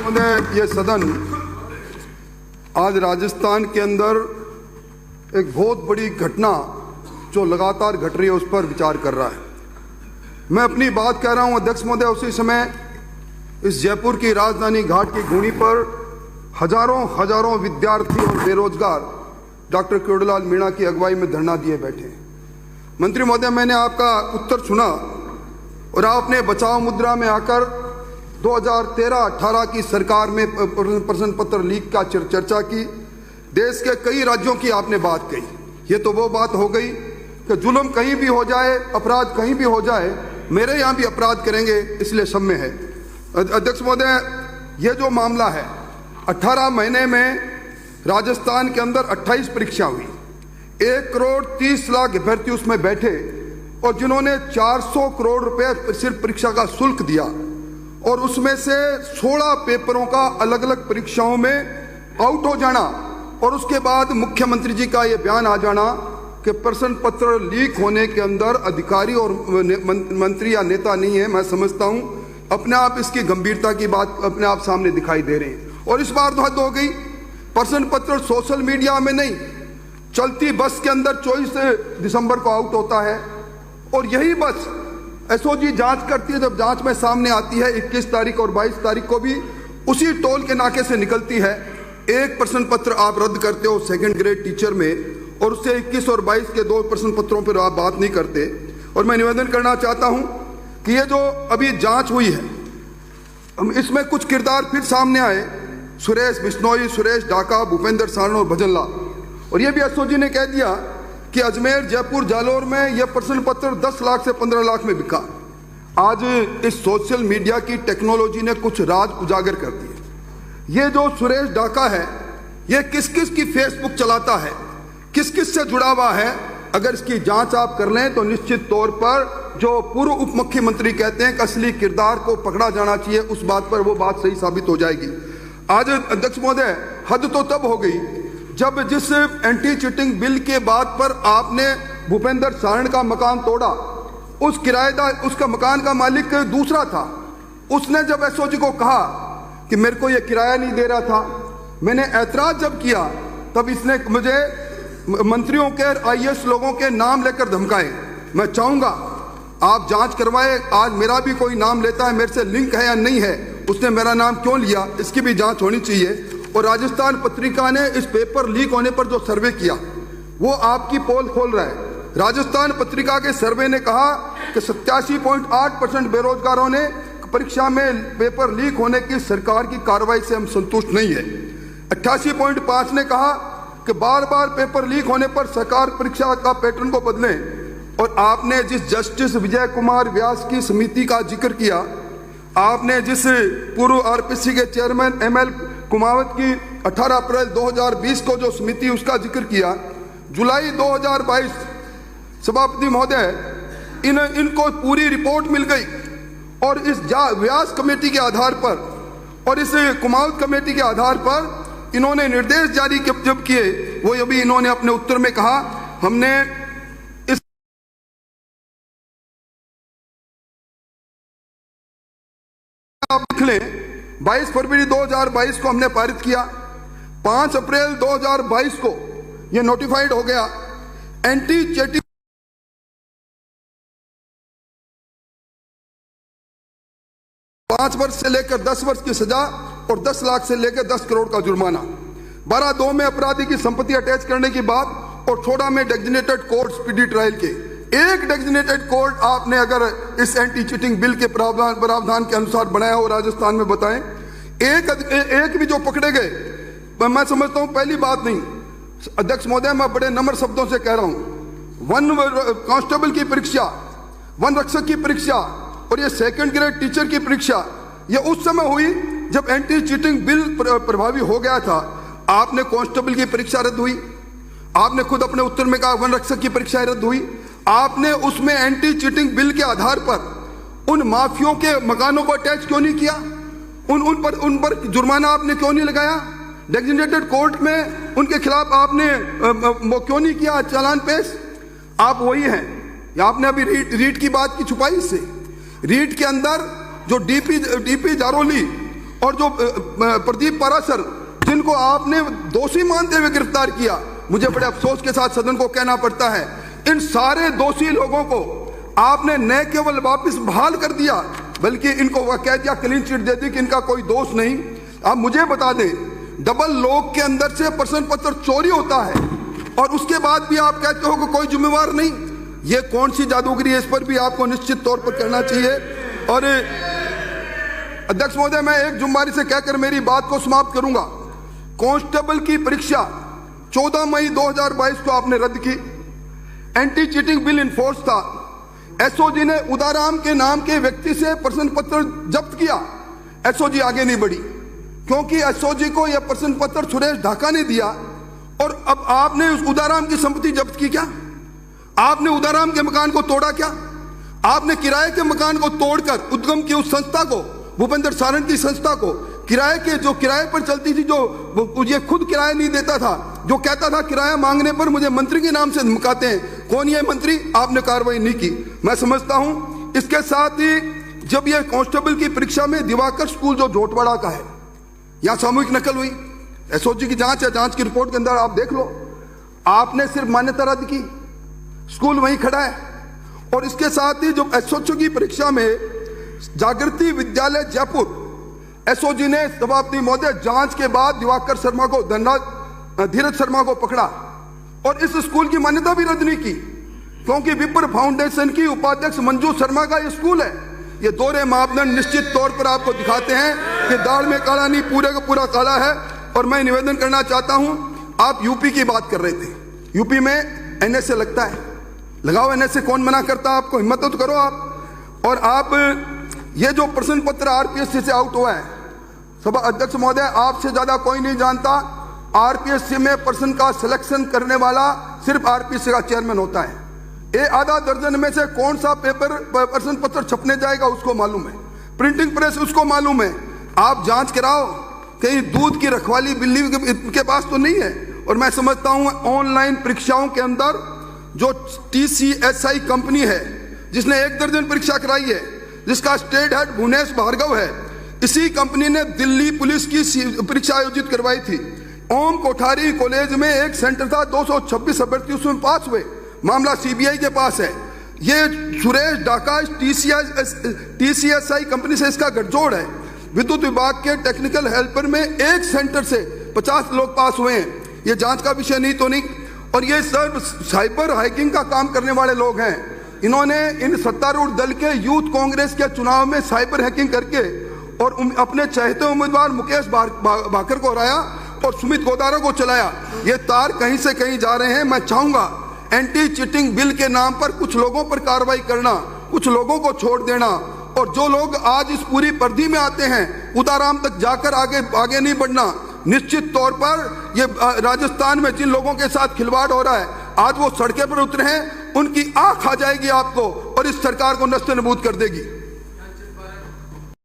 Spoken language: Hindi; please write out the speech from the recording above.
महोदय, ये सदन आज राजस्थान के अंदर एक बहुत बड़ी घटना जो लगातार घट रही है उस पर विचार कर रहा है। मैं अपनी बात कह रहा हूं अध्यक्ष महोदय, उसी समय इस जयपुर की राजधानी घाट की घूणी पर हजारों विद्यार्थी और बेरोजगार डॉक्टर किरोड़ीलाल मीणा की अगुवाई में धरना दिए बैठे हैं। मंत्री महोदय, मैंने आपका उत्तर सुना और आपने बचाव मुद्रा में आकर 2013-18 की सरकार में प्रश्न पत्र लीक का चर्चा की। देश के कई राज्यों की आपने बात कही। ये तो वो बात हो गई कि जुल्म कहीं भी हो जाए, अपराध कहीं भी हो जाए, मेरे यहाँ भी अपराध करेंगे, इसलिए सब में है। अध्यक्ष महोदय, ये जो मामला है, 18 महीने में राजस्थान के अंदर 28 परीक्षा हुई, 1 करोड़ 30 लाख अभ्यर्थी उसमें बैठे और जिन्होंने 400 करोड़ रुपए सिर्फ परीक्षा का शुल्क दिया और उसमें से 16 पेपरों का अलग अलग परीक्षाओं में आउट हो जाना और उसके बाद मुख्यमंत्री जी का यह बयान आ जाना कि प्रश्न पत्र लीक होने के अंदर अधिकारी और मंत्री या नेता नहीं है। मैं समझता हूं अपने आप इसकी गंभीरता की बात अपने आप सामने दिखाई दे रही है। और इस बार तो हद हो गई, प्रश्न पत्र सोशल मीडिया में नहीं, चलती बस के अंदर 24 दिसंबर को आउट होता है और यही बस एसओजी जांच करती है। जब जांच में सामने आती है 21 तारीख और 22 तारीख को भी उसी टोल के नाके से निकलती है। एक प्रश्न पत्र आप रद्द करते हो सेकंड ग्रेड टीचर में और उससे 21 और 22 के 2 प्रश्न पत्रों पर आप बात नहीं करते। और मैं निवेदन करना चाहता हूं कि ये जो अभी जांच हुई है, इसमें कुछ किरदार फिर सामने आए, सुरेश बिश्नोई, सुरेश डाका, भूपेंद्र सारण और भजन लाल। और ये भी एसओजी ने कह दिया कि अजमेर, जयपुर, जालौर में यह प्रश्न पत्र 10 लाख से 15 लाख में बिका। आज इस सोशल मीडिया की टेक्नोलॉजी ने कुछ राज उजागर कर दिए। ये जो सुरेश डाका है, ये किस किस की फेसबुक चलाता है, किस किस से जुड़ा हुआ है, अगर इसकी जांच आप कर लें तो निश्चित तौर पर जो पूर्व उप मुख्यमंत्री कहते हैं कि असली किरदार को पकड़ा जाना चाहिए, उस बात पर वो बात सही साबित हो जाएगी। आज अध्यक्ष महोदय, हद तो तब हो गई जब जिस एंटी चीटिंग बिल के बाद पर आपने भूपेंद्र सारण का मकान तोड़ा, उस किराएदार, उसका मकान का मालिक दूसरा था, उसने जब एसओजी को कहा कि मेरे को ये किराया नहीं दे रहा था, मैंने ऐतराज जब किया तब इसने मुझे मंत्रियों के, आईएएस लोगों के नाम लेकर धमकाए। मैं चाहूंगा आप जांच करवाए, आज मेरा भी कोई नाम लेता है, मेरे से लिंक है या नहीं है, उसने मेरा नाम क्यों लिया, इसकी भी जांच होनी चाहिए। और राजस्थान पत्रिका ने इस पेपर लीक होने पर जो सर्वे किया वो आपकी पोल खोल रहा है। राजस्थान पत्रिका के सर्वे ने कहा कि 87.8% बेरोजगारों ने परीक्षा में पेपर लीक होने की सरकार की कार्रवाई से हम संतुष्ट नहीं है। 88.5 ने कहा कि बार बार पेपर लीक होने पर सरकार परीक्षा का पैटर्न को बदले। और आपने जिस जस्टिस विजय कुमार व्यास की समिति का जिक्र किया, आपने जिस पूर्व आरपीसी के चेयरमैन एमएल कुमावत की 18 अप्रैल 2020 को जो समिति उसका जिक्र किया, जुलाई 2022 सभापति महोदय इनको पूरी रिपोर्ट मिल गई और इस व्यास कमेटी के आधार पर और इस कुमावत कमेटी के आधार पर इन्होंने निर्देश जारी जब किए, वो अभी इन्होंने अपने उत्तर में कहा, हमने इस आप लिख लें 22 फरवरी 2022 को हमने पारित किया, 5 अप्रैल 2022 को यह नोटिफाइड हो गया। एंटी चीटिंग 5 वर्ष से लेकर 10 वर्ष की सजा और 10 लाख से लेकर 10 करोड़ का जुर्माना। 12(2) में अपराधी की संपत्ति अटैच करने की बात और 16 में डेजिग्नेटेड कोर्ट स्पीडी ट्रायल के। एक डेजिग्नेटेड कोर्ट आपने अगर इस एंटी चीटिंग बिल के प्रावधान के अनुसार बनाया हो राजस्थान में, बताएं। एक भी जो पकड़े गए, मैं समझता हूं पहली बात नहीं। अध्यक्ष महोदय, मैं बड़े नम्र शब्दों से कह रहा हूं, वन कांस्टेबल की परीक्षा, वन रक्षक की परीक्षा और ये सेकंड ग्रेड टीचर की परीक्षा, ये उस समय हुई जब एंटी चीटिंग बिल प्रभावी हो गया था। आपने कांस्टेबल की परीक्षा रद्द हुई, आपने खुद अपने उत्तर में कहा वन रक्षक की परीक्षा रद्द हुई। आपने उसमें एंटी चीटिंग बिल के आधार पर उन माफियों के मकानों को अटैच क्यों नहीं किया, उन पर जुर्माना आपने क्यों नहीं लगाया, डेजिग्नेटेड कोर्ट में उनके खिलाफ आपने वो क्यों नहीं किया चालान पेश। आप वही हैं, आपने अभी रीट की बात की छुपाई से। रीट के अंदर जो डीपी जारोली और जो प्रदीप पाराशर, जिनको आपने दोषी मानते हुए गिरफ्तार किया, मुझे बड़े अफसोस के साथ सदन को कहना पड़ता है, इन सारे दोषी लोगों को आपने न केवल वापस बहाल कर दिया, बल्कि इनको वह कह दिया, क्लीन चिट दे दी कि इनका कोई दोष नहीं। आप मुझे बता दें, डबल लॉक के अंदर से प्रश्न पत्र चोरी होता है और उसके बाद भी आप कहते हो कि कोई जिम्मेवार नहीं। ये कौन सी जादूगरी है? इस पर भी आपको निश्चित तौर पर करना चाहिए। और अध्यक्ष महोदय, मैं एक जुम्मारी से कहकर मेरी बात को समाप्त करूंगा। कांस्टेबल की परीक्षा 14 मई 2022 को आपने रद्द की। एंटी चीटिंग बिल इन्फोर्स था। एसओजी ने उदाराम के नाम के व्यक्ति से प्रश्न पत्र जब्त किया। एसओजी आगे नहीं बढ़ी क्योंकि एसओजी को यह प्रश्न पत्र सुरेश ढाका ने दिया। और अब आपने उस उदाराम की संपत्ति जब्त की क्या? आपने उदाराम के मकान को तोड़ा क्या? आपने किराए के मकान को तोड़कर उद्गम की उस संस्था को, भूपेंद्र सारंग की संस्था को, किराए पर चलती थी, जो ये खुद किराया नहीं देता था, जो कहता था किराया मांगने पर मुझे मंत्री के नाम से धमकाते हैं, कौन ये मंत्री? आपने कार्रवाई नहीं की। मैं समझता हूं इसके साथ ही जब ये कांस्टेबल की परीक्षा में दिवाकर स्कूल जो जोटवाड़ा का है, यहां सामूहिक नकल हुई। एसओजी की जांच है, जांच की रिपोर्ट के अंदर आप देख लो। आपने सिर्फ मान्यता रद्द की, स्कूल वहीं खड़ा है। और इसके साथ ही जो एसओजी की परीक्षा में जागृति विद्यालय जयपुर, एसओजी ने सभापति महोदय जांच के बाद दिवाकर शर्मा को, धीरज शर्मा को पकड़ा और इस स्कूल की मान्यता भी रद्द नहीं की, क्योंकि विप्र फाउंडेशन की उपाध्यक्ष मंजू शर्मा का यह स्कूल है। ये दोहरे मापदंड निश्चित तौर पर आपको दिखाते हैं कि दाल में काला नहीं, पूरे का पूरा काला है। और मैं निवेदन करना चाहता हूं, आप यूपी की बात कर रहे थे, यूपी में एनएसए लगता है, लगाओ एनएसए, कौन मना करता? आपको हिम्मत तो करो आप। और आप ये जो प्रश्न पत्र आरपीएससी से आउट हुआ है, सभा अध्यक्ष महोदय, आपसे ज्यादा कोई नहीं जानता, आरपीएससी में प्रश्न का सिलेक्शन करने वाला सिर्फ आरपीएससी का चेयरमैन होता है। ये आधा दर्जन में से कौन सा पेपर प्रश्न पत्र छपने जाएगा उसको मालूम है, प्रिंटिंग प्रेस उसको मालूम है। आप जांच कराओ, कहीं दूध की रखवाली बिल्ली के पास तो नहीं है। और मैं समझता हूं ऑनलाइन परीक्षाओं के अंदर जो टीसीएसआई कंपनी है, जिसने 1 दर्जन परीक्षा कराई है, जिसका स्टेट हेड भुवनेश भार्गव है, इसी कंपनी ने दिल्ली पुलिस की परीक्षा आयोजित करवाई थी। ओम कोठारी कॉलेज में एक सेंटर था, 226 अभ्यर्थी उसमें पास हुए। मामला सीबीआई के पास है। ये सुरेश ढाका टीसीएसआई कंपनी से इसका गठजोड़ है। विद्युत विभाग के टेक्निकल हेल्पर में एक सेंटर से 50 लोग पास हुए हैं। ये जांच का विषय नहीं तो नहीं। और ये सब साइबर हैकिंग का काम करने वाले लोग हैं। इन्होंने इन सत्तारूढ़ दल के यूथ कांग्रेस के चुनाव में साइबर हैकिंग करके और अपने चाहते उम्मीदवार मुकेश भाकर को हराया और सुमित गोदारा को चलाया। ये तार कहीं से कहीं जा रहे हैं। मैं चाहूंगा एंटी चीटिंग बिल के नाम पर कुछ लोगों पर कार्रवाई करना, कुछ लोगों को छोड़ देना, और जो लोग आज इस पूरी परिधि में आते हैं उदाराम तक जाकर आगे नहीं बढ़ना। निश्चित तौर पर ये राजस्थान में जिन लोगों के साथ खिलवाड़ हो रहा है, आज वो सड़कें पर उतरे हैं, उनकी आंख आ जाएगी आपको और इस सरकार को नस्ते नबूद कर देगी।